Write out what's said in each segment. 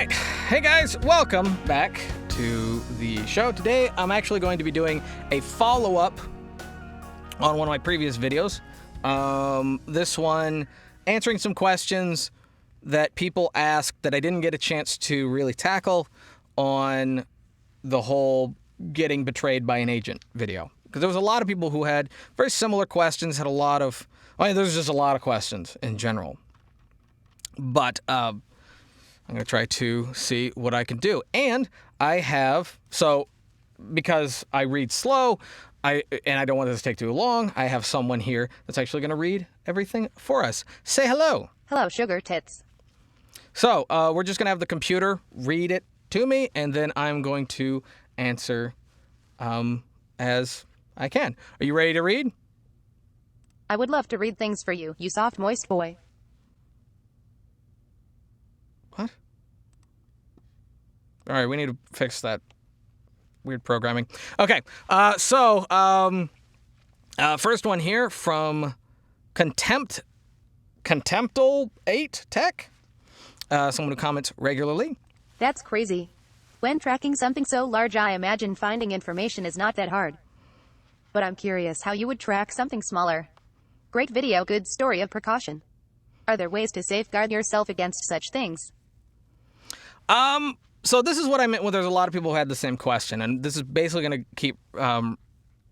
right. Hey guys, welcome back to the show. Today I'm actually going to be doing a follow-up on one of my previous videos. This one answering some questions that people asked that I didn't get a chance to really tackle on the whole getting betrayed by an agent video. Because there was a lot of people who had very similar questions, had a lot of, there's just a lot of questions in general. But I'm going to try to see what I can do. And I have, so because I read slow, and I don't want this to take too long, I have someone here that's actually going to read everything for us. Say hello. Hello, sugar tits. So we're just going to have the computer read it to me, and then I'm going to answer as I can. Are you ready to read? I would love to read things for you, you soft, moist boy. What? All right, we need to fix that weird programming. Okay, so first one here from Contemptal8 Tech, someone who comments regularly. That's crazy. When tracking something so large, I imagine finding information is not that hard. But I'm curious how you would track something smaller. Great video, good story of precaution. Are there ways to safeguard yourself against such things? So this is what I meant when there's a lot of people who had the same question, and this is basically going to keep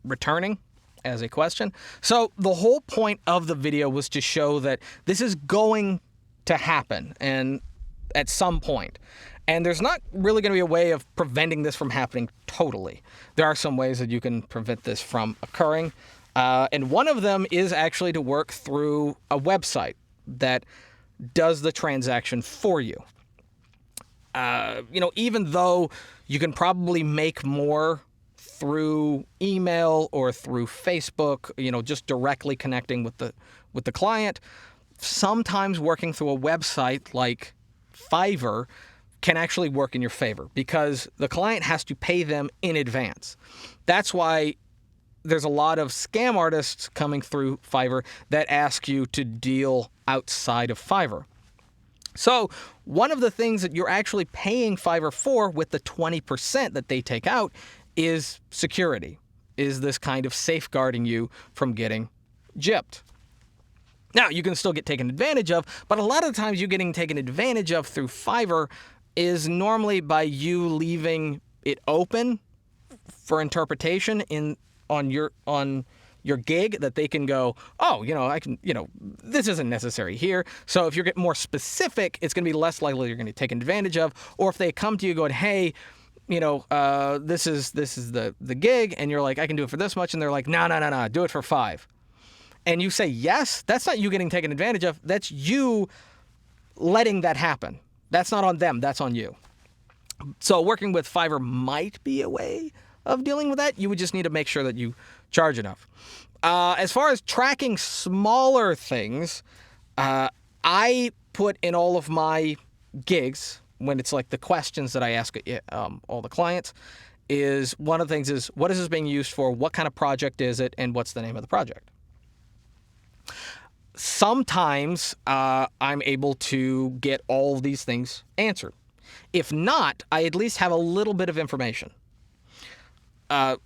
returning as a question. So the whole point of the video was to show that this is going to happen, and at some point. And there's not really going to be a way of preventing this from happening totally. There are some ways that you can prevent this from occurring. And one of them is actually to work through a website that does the transaction for you. Even though you can probably make more through email or through Facebook, just directly connecting with the client, sometimes working through a website like Fiverr can actually work in your favor because the client has to pay them in advance. That's why there's a lot of scam artists coming through Fiverr that ask you to deal outside of Fiverr. So one of the things that you're actually paying Fiverr for with the 20% that they take out is security, is this kind of safeguarding you from getting gypped. Now, you can still get taken advantage of, but a lot of the times you're getting taken advantage of through Fiverr is normally by you leaving it open for interpretation on your gig, that they can go, this isn't necessary here. So if you get more specific, it's going to be less likely you're going to be taken advantage of. Or if they come to you going, hey, this is the gig, and you're like, I can do it for this much, and they're like, no, do it for $5. And you say yes, that's not you getting taken advantage of. That's you letting that happen. That's not on them. That's on you. So working with Fiverr might be a way of dealing with that. You would just need to make sure that you charge enough. As far as tracking smaller things, I put in all of my gigs, when it's like the questions that I ask all the clients, is one of the things is, what is this being used for? What kind of project is it? And what's the name of the project? Sometimes I'm able to get all of these things answered. If not, I at least have a little bit of information. Often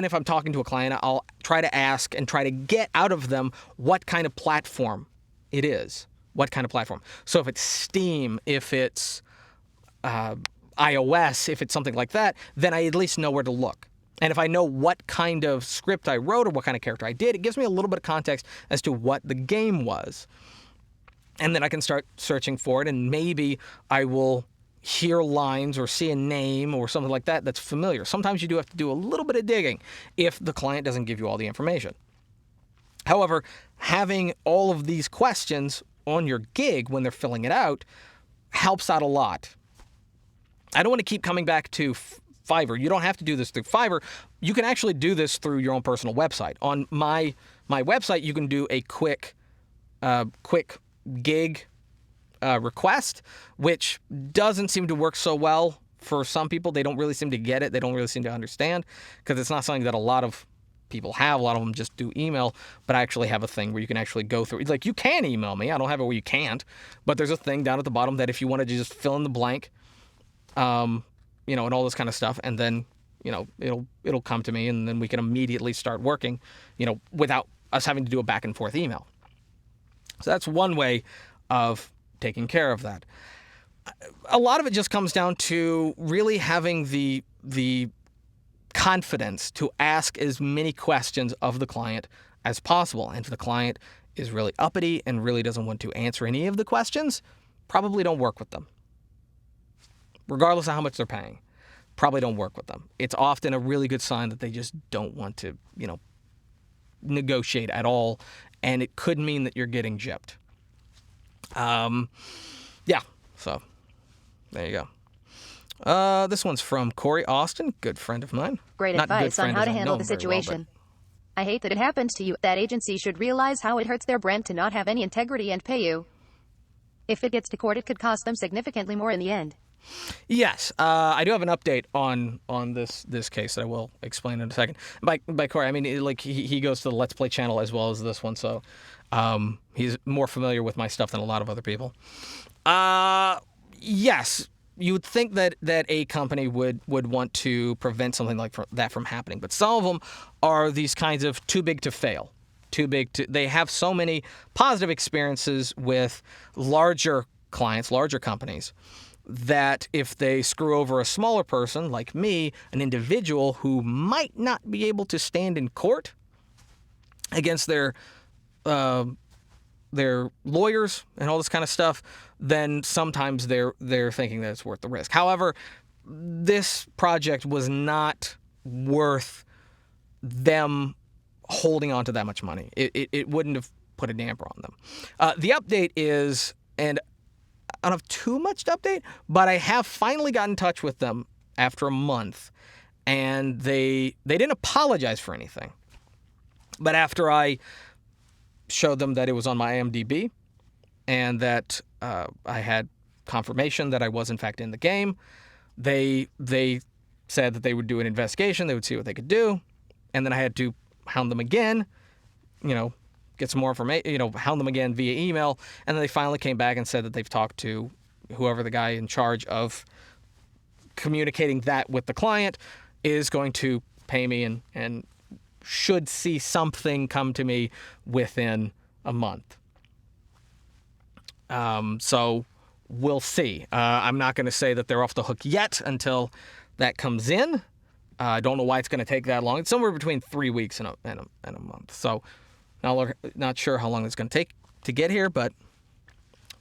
if I'm talking to a client, I'll try to ask and try to get out of them what kind of platform it is. What kind of platform? So if it's Steam, if it's iOS, if it's something like that, then I at least know where to look. And if I know what kind of script I wrote or what kind of character I did, it gives me a little bit of context as to what the game was. And then I can start searching for it, and maybe I will hear lines or see a name or something like that that's familiar. Sometimes you do have to do a little bit of digging if the client doesn't give you all the information. However, having all of these questions on your gig when they're filling it out helps out a lot. I don't want to keep coming back to Fiverr. You don't have to do this through Fiverr. You can actually do this through your own personal website. On my website, you can do a quick gig request, which doesn't seem to work so well for some people. They don't really seem to get it. They don't really seem to understand because it's not something that a lot of people have. A lot of them just do email, but I actually have a thing where you can actually go through. It's like, you can email me. I don't have it where you can't, but there's a thing down at the bottom that if you wanted to just fill in the blank, you know, and all this kind of stuff, and then, you know, it'll come to me, and then we can immediately start working, you know, without us having to do a back and forth email. So that's one way of taking care of that. A lot of it just comes down to really having the confidence to ask as many questions of the client as possible. And if the client is really uppity and really doesn't want to answer any of the questions, probably don't work with them. Regardless of how much they're paying, probably don't work with them. It's often a really good sign that they just don't want to, you know, negotiate at all, and it could mean that you're getting gypped. Yeah, so there you go. This one's from Corey Austin, good friend of mine. Great Not advice good on friend, how as to I handle know the him very well, situation. I hate that it happened to you. That agency should realize how it hurts their brand to not have any integrity and pay you. If it gets to court, it could cost them significantly more in the end. Yes, I do have an update on this case that I will explain in a second. By Corey, I mean, like, he goes to the Let's Play channel as well as this one, so he's more familiar with my stuff than a lot of other people. Yes, you would think that a company would want to prevent something like that from happening, but some of them are these kinds of too big to fail. They have so many positive experiences with larger clients, larger companies, that if they screw over a smaller person like me, an individual who might not be able to stand in court against their lawyers and all this kind of stuff, then sometimes they're thinking that it's worth the risk. However, this project was not worth them holding on to that much money. It wouldn't have put a damper on them. The update is, and I don't have too much to update, but I have finally got in touch with them after a month, and they didn't apologize for anything. But after I showed them that it was on my IMDb and that I had confirmation that I was in fact in the game, they said that they would do an investigation, they would see what they could do, and then I had to hound them again, you know, get some more information, you know, hound them again via email, and then they finally came back and said that they've talked to whoever the guy in charge of communicating that with the client is going to pay me and should see something come to me within a month. So we'll see. I'm not going to say that they're off the hook yet until that comes in. I don't know why it's going to take that long. It's somewhere between 3 weeks and a month. So not sure how long it's going to take to get here, but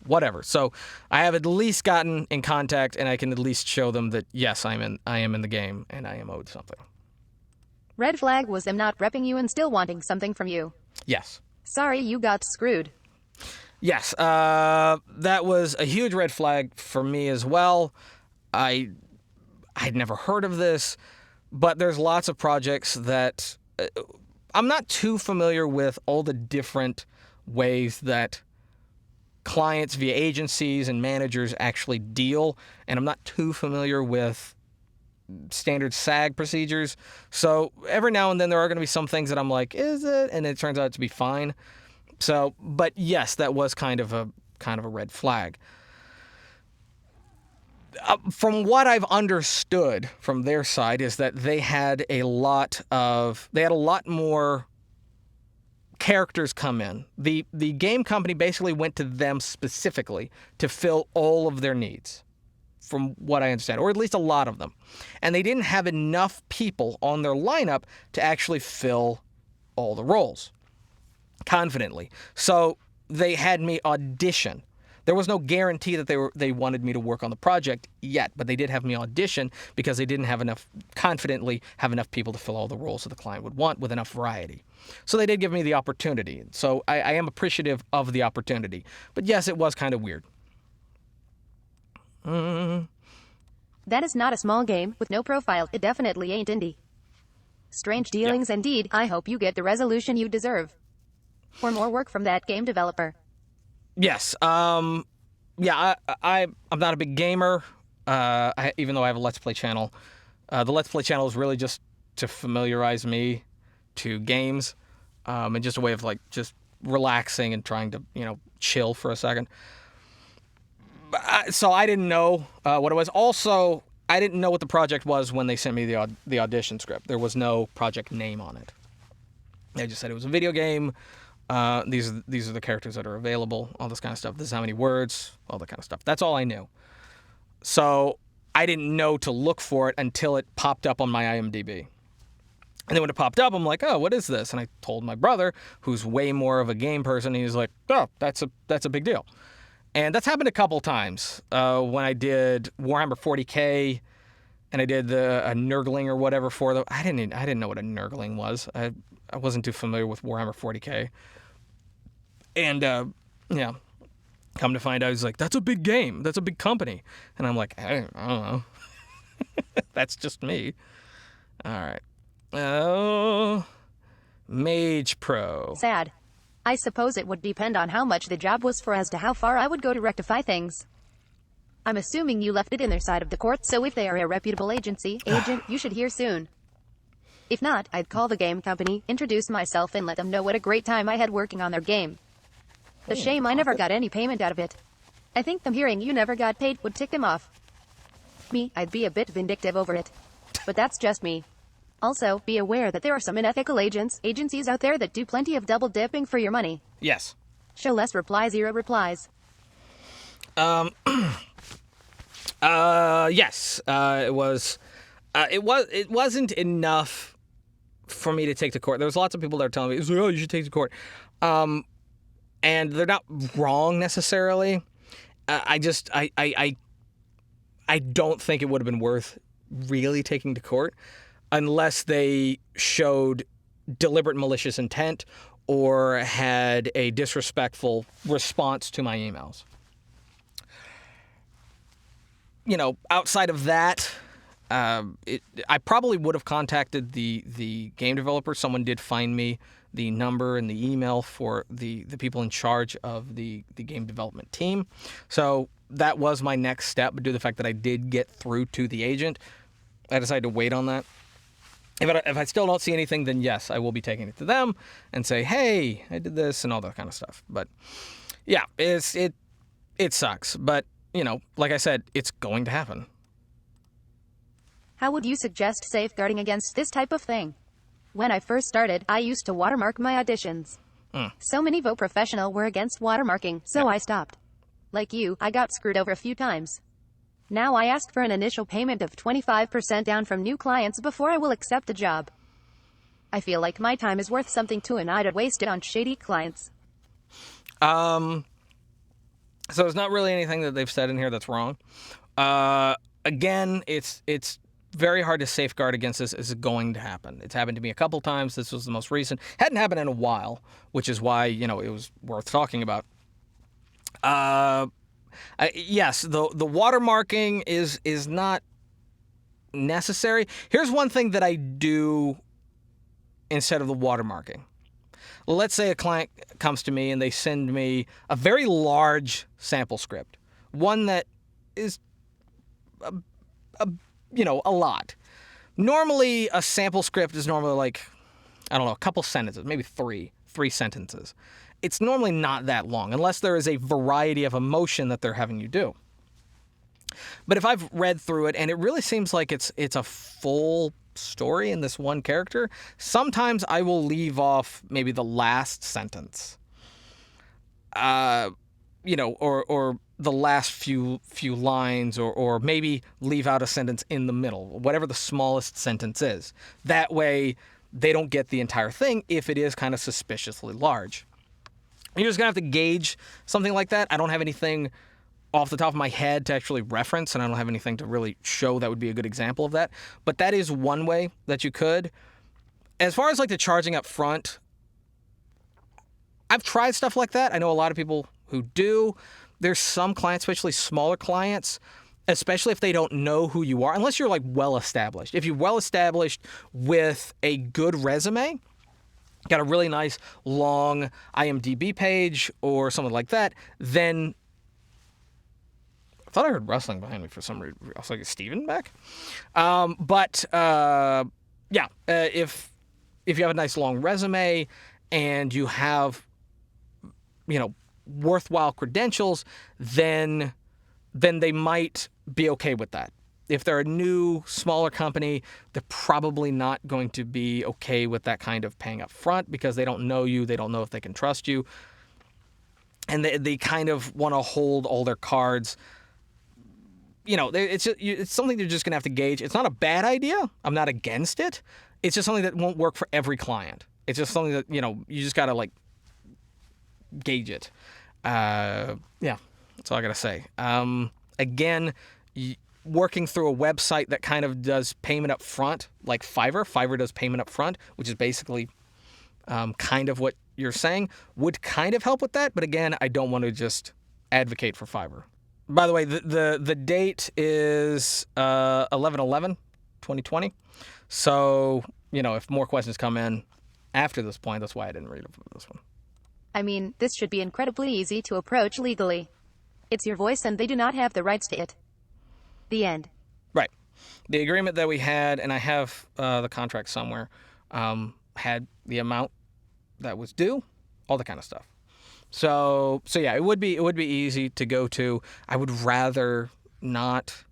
whatever. So I have at least gotten in contact, and I can at least show them that yes, I am in the game, and I am owed something. Red flag was them not repping you and still wanting something from you. Yes. Sorry, you got screwed. Yes, that was a huge red flag for me as well. I'd never heard of this, but there's lots of projects that I'm not too familiar with all the different ways that clients via agencies and managers actually deal, and I'm not too familiar with standard SAG procedures. So every now and then there are going to be some things that I'm like, is it? And it turns out to be fine. So, but yes, that was kind of a red flag. From what I've understood from their side is that they had a lot more characters come in. The game company basically went to them specifically to fill all of their needs, from what I understand, or at least a lot of them. And they didn't have enough people on their lineup to actually fill all the roles confidently. So they had me audition. There was no guarantee that they wanted me to work on the project yet, but they did have me audition because they didn't confidently have enough people to fill all the roles that the client would want with enough variety. So they did give me the opportunity. So I am appreciative of the opportunity. But yes, it was kind of weird. That is not a small game with no profile. It definitely ain't indie. Strange dealings indeed. I hope you get the resolution you deserve. Or more work from that game developer. Yes. I'm not a big gamer, even though I have a Let's Play channel. The Let's Play channel is really just to familiarize me to games, and just a way of like just relaxing and trying to chill for a second. So I didn't know what it was. Also, I didn't know what the project was when they sent me the audition script. There was no project name on it. They just said it was a video game. These are the characters that are available. All this kind of stuff. This is how many words. All that kind of stuff. That's all I knew. So I didn't know to look for it until it popped up on my IMDb. And then when it popped up, I'm like, oh, what is this? And I told my brother, who's way more of a game person. He's like, oh, that's a big deal. And that's happened a couple times. When I did Warhammer 40K, and I did a Nurgling or whatever for the. I didn't know what a Nurgling was. I wasn't too familiar with Warhammer 40K. And yeah, come to find out, he's like, that's a big game. That's a big company. And I'm like, I don't know. That's just me. All right. Oh, Mage Pro. Sad. I suppose it would depend on how much the job was for as to how far I would go to rectify things. I'm assuming you left it in their side of the court, so if they are a reputable agent, you should hear soon. If not, I'd call the game company, introduce myself, and let them know what a great time I had working on their game. The shame I never got any payment out of it. I think them hearing you never got paid would tick them off. Me, I'd be a bit vindictive over it. But that's just me. Also, be aware that there are some unethical agencies out there that do plenty of double dipping for your money. Yes. Show less reply, zero replies. Yes. It wasn't enough for me to take to court. There was lots of people that were telling me, oh, you should take to court. And they're not wrong necessarily. I don't think it would have been worth really taking to court unless they showed deliberate malicious intent or had a disrespectful response to my emails. Outside of that, I probably would have contacted the game developer. Someone did find me the number and the email for the people in charge of the game development team. So that was my next step. But due to the fact that I did get through to the agent, I decided to wait on that. If I still don't see anything, then yes, I will be taking it to them and say, hey, I did this and all that kind of stuff. But yeah, it sucks. But, like I said, it's going to happen. How would you suggest safeguarding against this type of thing? When I first started, I used to watermark my auditions. So many Vo Professional were against watermarking, so I stopped. Like you, I got screwed over a few times. Now I ask for an initial payment of 25% down from new clients before I will accept a job. I feel like my time is worth something too, and I'd waste it on shady clients. So there's not really anything that they've said in here that's wrong. Again, it's very hard to safeguard against this. Is going to happen. It's happened to me a couple times. This was the most recent. Hadn't happened in a while, which is why, it was worth talking about. Yes, the watermarking is not necessary. Here's one thing that I do instead of the watermarking. Let's say a client comes to me and they send me a very large sample script, one that is a lot. Normally, a sample script is normally like, I don't know, a couple sentences, maybe three sentences. It's normally not that long, unless there is a variety of emotion that they're having you do. But if I've read through it and it really seems like it's a full story in this one character, sometimes I will leave off maybe the last sentence, or the last few lines, or maybe leave out a sentence in the middle, whatever the smallest sentence is. That way, they don't get the entire thing if it is kind of suspiciously large. You're just going to have to gauge something like that. I don't have anything off the top of my head to actually reference, and I don't have anything to really show that would be a good example of that. But that is one way that you could. As far as like the charging up front, I've tried stuff like that. I know a lot of people who do. There's some clients, especially smaller clients, especially if they don't know who you are, unless you're like well established. If you're well established with a good resume, got a really nice long IMDb page or something like that, then I thought I heard rustling behind me for some reason. I was like, is Steven back? If if you have a nice long resume and you have, worthwhile credentials, then they might be okay with that. If they're a new, smaller company, they're probably not going to be okay with that kind of paying up front because they don't know you. They don't know if they can trust you. And they kind of want to hold all their cards. It's something they're just going to have to gauge. It's not a bad idea. I'm not against it. It's just something that won't work for every client. It's just something that, you just got to, gauge it. Yeah, that's all I got to say. Again, working through a website that kind of does payment up front, like Fiverr. Fiverr does payment up front, which is basically kind of what you're saying, would kind of help with that. But again, I don't want to just advocate for Fiverr. By the way, the date is 11/11/2020. So, if more questions come in after this point, that's why I didn't read this one. I mean, this should be incredibly easy to approach legally. It's your voice and they do not have the rights to it. The end. Right. The agreement that we had, and I have the contract somewhere, had the amount that was due, all that kind of stuff. So yeah, it would be easy to go to. I would rather not,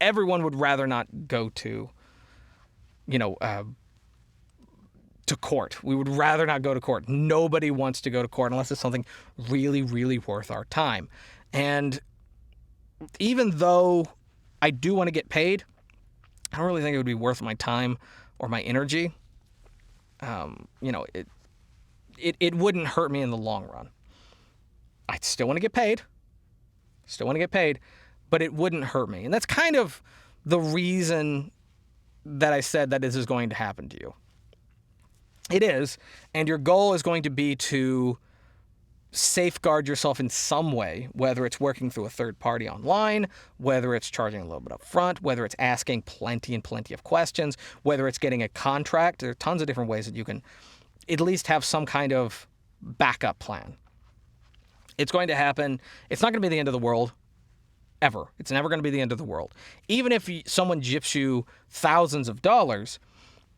everyone would rather not go to, to court. We would rather not go to court. Nobody wants to go to court unless it's something really, really worth our time. And even though I do want to get paid, I don't really think it would be worth my time or my energy. It wouldn't hurt me in the long run. I still want to get paid. But it wouldn't hurt me. And that's kind of the reason that I said that this is going to happen to you. It is. And your goal is going to be to safeguard yourself in some way, whether it's working through a third party online, whether it's charging a little bit up front, whether it's asking plenty of questions, whether it's getting a contract. There are tons of different ways that you can at least have some kind of backup plan. It's going to happen. It's not going to be the end of the world, ever. It's never going to be the end of the world. Even if someone gyps you thousands of dollars,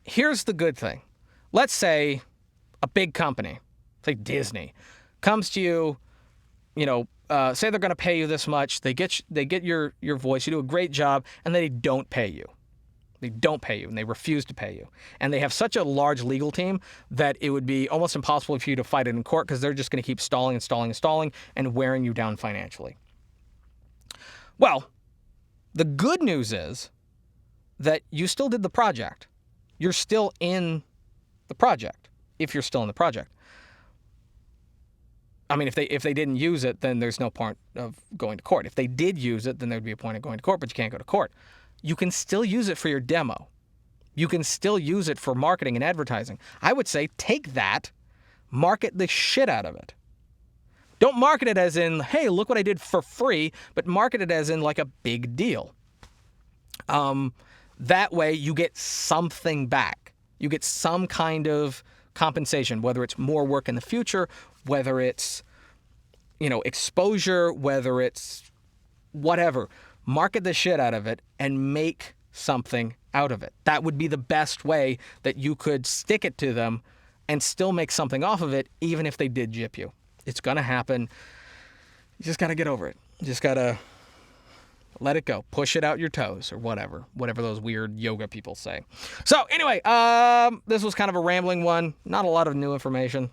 here's the good thing. Let's say a big company, like Disney, comes to you, say they're going to pay you this much. They get your voice. You do a great job, and they don't pay you. They don't pay you, and they refuse to pay you. And they have such a large legal team that it would be almost impossible for you to fight it in court because they're just going to keep stalling and wearing you down financially. Well, the good news is that you still did the project. You're still in the project, if you're still in the project. I mean, if they didn't use it, then there's no point of going to court. If they did use it, then there'd be a point of going to court, but you can't go to court. You can still use it for your demo. You can still use it for marketing and advertising. I would say take that, market the shit out of it. Don't market it as in, hey, look what I did for free, but market it as in like a big deal. That way you get something back. You get some kind of compensation, whether it's more work in the future, whether it's, exposure, whether it's whatever. Market the shit out of it and make something out of it. That would be the best way that you could stick it to them and still make something off of it, even if they did gyp you. It's going to happen. You just got to get over it. You just got to let it go. Push it out your toes or whatever those weird yoga people say. So anyway, this was kind of a rambling one. Not a lot of new information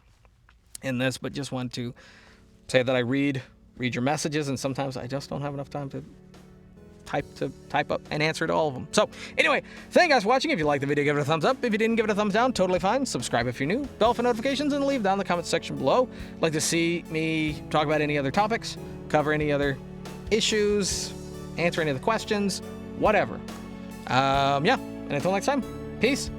in this, but just wanted to say that I read your messages, and sometimes I just don't have enough time to type up and answer to all of them. So anyway, thank you guys for watching. If you liked the video, give it a thumbs up. If you didn't, give it a thumbs down. Totally fine. Subscribe if you're new. Bell for notifications, and leave down in the comments section below. Like to see me talk about any other topics, cover any other issues, answer any of the questions, whatever. Yeah. And until next time, peace.